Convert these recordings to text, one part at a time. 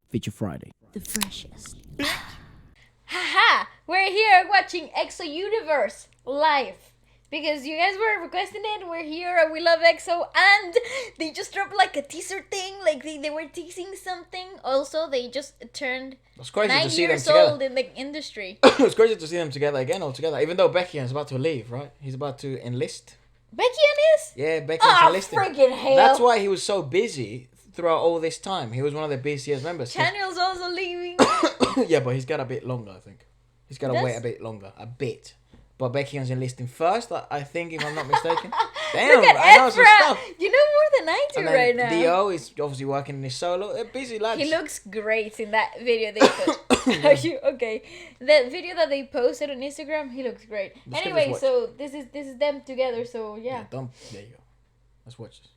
Feature Friday. The freshest. Haha! We're here watching EXO Universe live. Because you guys were requesting it, we're here, and we love EXO, and they just dropped like a teaser thing, like they were teasing something. Also, they just turned It's crazy 9 to see them years together. old in the industry. It's crazy to see them together again, all together. Even though Becky is about to leave, right? He's about to enlist. Becky and his? Yeah, Becky is Oh, enlisting. freaking hell. That's why he was so busy throughout all this time. He was one of the busiest members. Channel's also leaving. Yeah, but he's got a bit longer, I think. He's got to Does? wait a bit longer. A bit. But Becky's enlisting first, I think, if I'm not mistaken. Damn, Look at I know some Efra! stuff. You know more than I do And then right now. Dio is obviously working in his solo. They're busy lads. He looks great in that video they put. Are you okay? The video that they posted on Instagram, he looks great. Let's give this Anyway, watch. so this is them together. So yeah, There you go. Let's watch this.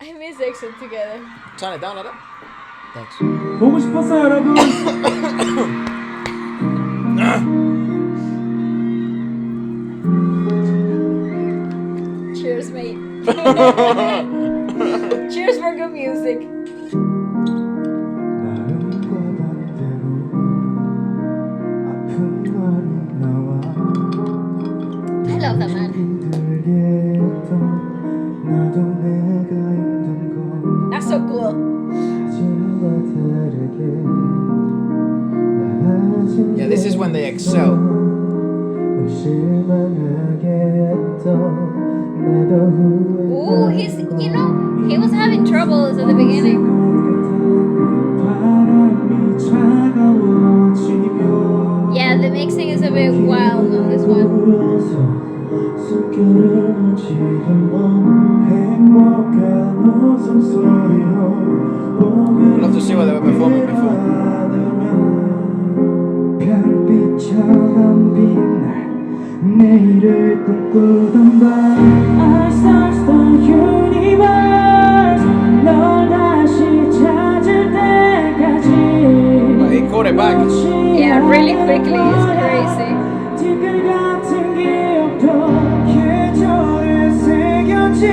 I miss EXO together. Turn it down like that. Thanks. 보고 싶었어 여러분. Cheers, mate. Cheers for good music. I love that man. That's so cool. Yeah, this is when they excel. Ooh, he was having troubles at the beginning. Yeah, the mixing is a bit wild on this one. I'd love to see what they were performing before. 내일을 꿈꾸던 밤 I search the universe 널 다시 찾을 때까지 But he caught it back. Yeah, really quickly. It's crazy. 티끌 같은 기억도 계절에 새겨진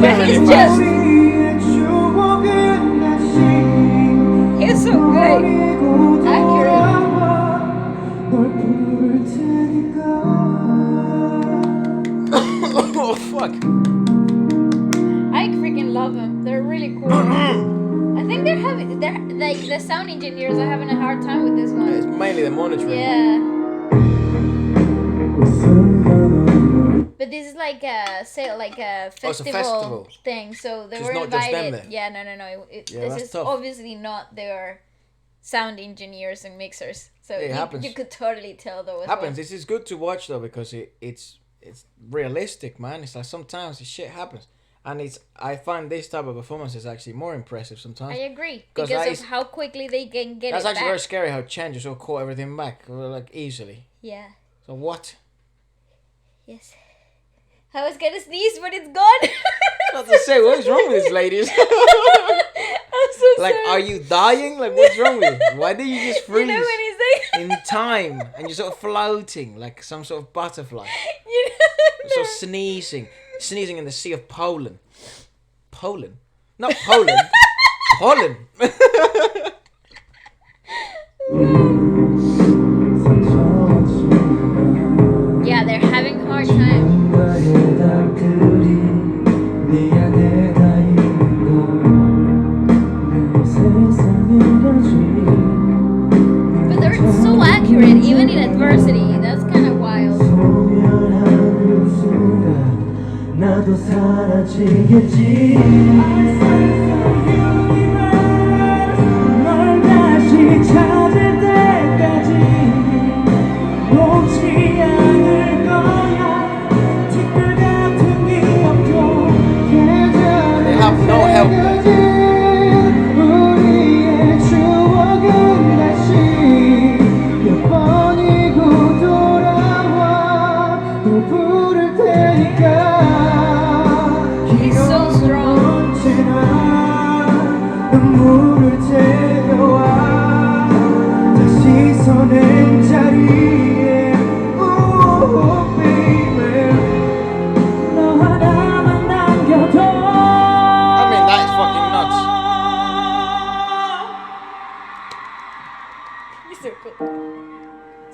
But he's just 우리의 추억은 다시 he's so good. Accurate. 널 부를 테니까 Oh, fuck. I freaking love them. They're really cool. I think they're like the sound engineers are having a hard time with this It's one. mainly the monitoring. Yeah. But this is like a it's a festival, festival. thing, so they It's were not just them invited. there. Yeah, no. Yeah, This that's is tough. obviously not their sound engineers and mixers. So It happens. you could totally tell though. As Happens. well. This is good to watch though because it's realistic, man. It's like sometimes this shit happens, and I find this type of performance is actually more impressive sometimes. I agree 'Cause because that of is- how quickly they can get That's it actually back. very scary how Chen just sort of caught everything back like easily. Yeah. So what? Yes. I was gonna sneeze, but it's gone. What to say? What is wrong with these ladies? I'm so Like, sorry. are you dying? Like, what's wrong with you? Why did you just You freeze know when he's like, in time and you're sort of floating like some sort of butterfly? you So know, sneezing in the Sea of Poland. Poland? Not Poland. Poland. yeah, they're having a hard time. But they're so accurate, even in adversity. That's kind of wild. 나도 사라지겠지 널 다시 찾을 때까지 놓지 않을 거야 티끌 같은 기억도 They have no help there. 우리의 추억은 다시 몇 번이고 돌아와 또 부를 테니까 He's so strong. 언제나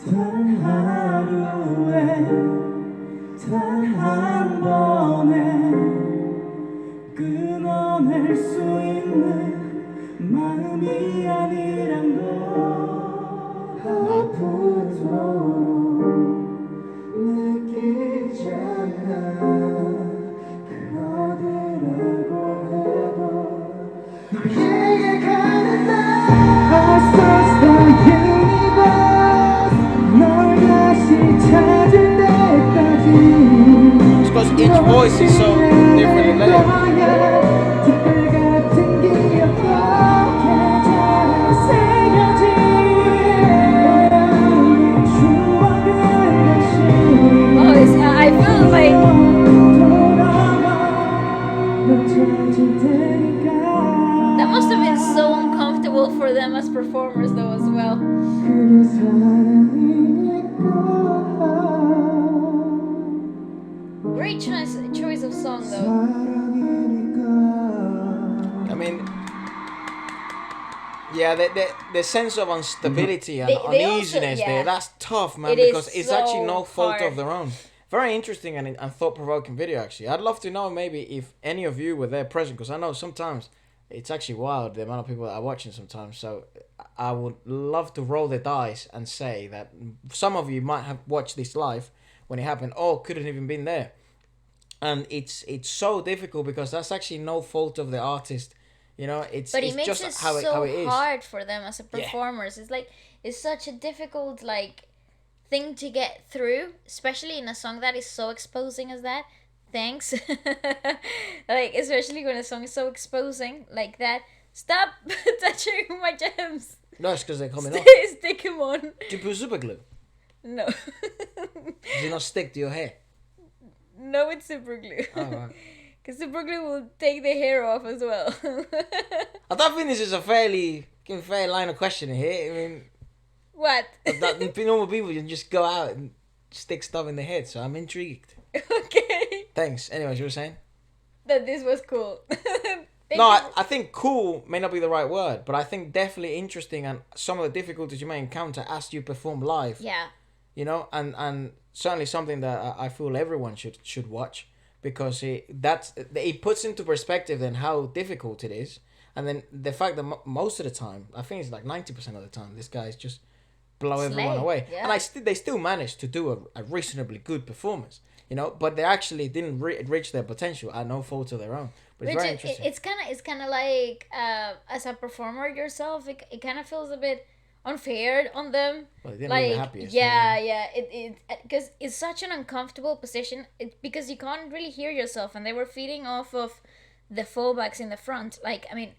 단 하루에 단 한 번에 끊어낼 수 있는 마음이 아니란 걸 아프도록 느끼잖아 그러더라고 해도 너에게 가는 날 Across the universe 널 다시 찾을 때까지 It's because each voice is so differently layered. 특별 같은 기억도 잘 새겨진 추억은 다시 Oh, I feel like 돌아와 널 찾을 테니까 that must have been so uncomfortable for them as performers, though, as well. 그게 사랑일까 Great choice of song, though. 사랑이니까 I mean, yeah, the sense of instability and They also- uneasiness yeah. there, that's tough, man, It is because it's actually no so fault hard. of their own. Very interesting and thought-provoking video, actually. I'd love to know maybe if any of you were there present, because I know sometimes it's actually wild, the amount of people that are watching sometimes, so I would love to roll the dice and say that some of you might have watched this live when it happened, or couldn't even been there. And it's so difficult because that's actually no fault of the artist. You know, it's But it it's makes just it how so it is. hard for them as a Yeah. performers. It's like it's such a difficult thing to get through, especially in a song that is so exposing as that. Thanks. Especially when a song is so exposing like that. Stop touching my gems. No, it's because they're coming off. Stick them on. Do you put super glue? No. Does it not stick to your hair? No, it's super glue. Oh, right. Because super glue will take the hair off as well. I don't think this is a fair line of questioning here. I mean, What? that normal people can just go out and stick stuff in their head, so I'm intrigued. Okay. Thanks. Anyways, you were saying? That this was cool. Thank No, you. I think cool may not be the right word, but I think definitely interesting and some of the difficulties you may encounter as you perform live. Yeah. You know, and certainly something that I feel everyone should watch because it puts into perspective then how difficult it is, and then the fact that most of the time, I think it's like 90% of the time, this guy's just blow everyone Slay, away, yeah. and they still managed to do a reasonably good performance. You know, but they actually didn't reach their potential at no fault of their own. But it's very interesting. It's kind of like as a performer yourself, it kind of feels a bit unfair on them. Well, they didn't look the Like happiest, yeah, it because it's such an uncomfortable position. Because you can't really hear yourself, and they were feeding off of the fallbacks in the front. Like I mean,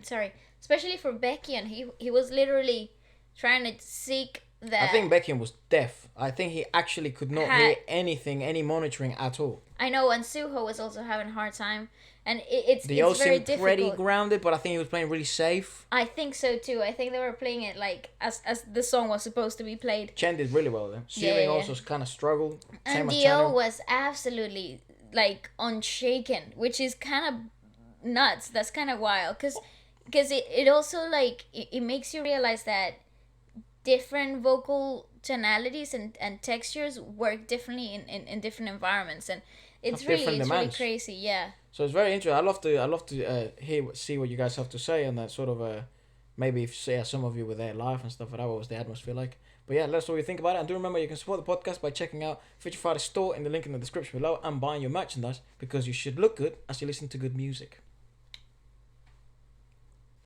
sorry, especially for Becky, and he was literally trying to seek the. I think Beckham was deaf. I think he actually could not Ha- hear anything, any monitoring at all. I know, and Suho was also having a hard time, and it's They all it's very seemed difficult. pretty grounded, but I think he was playing really safe. I think so too. I think they were playing it like as the song was supposed to be played. Chen did really well there. Yeah, Searing yeah. also kind of struggled. Same And as Dio Chanel. was absolutely like unshaken, which is kind of nuts. That's kind of wild because it also like it makes you realize that different vocal tonalities and textures work differently in different environments, and it's Have really different it's really demands. crazy. Yeah. So it's very interesting. I love to see what you guys have to say on that sort of maybe if some of you were there live and stuff like that. What was the atmosphere like? But yeah, let us know what you think about it. And do remember you can support the podcast by checking out Future Friday store in the link in the description below and buying your merchandise because you should look good as you listen to good music.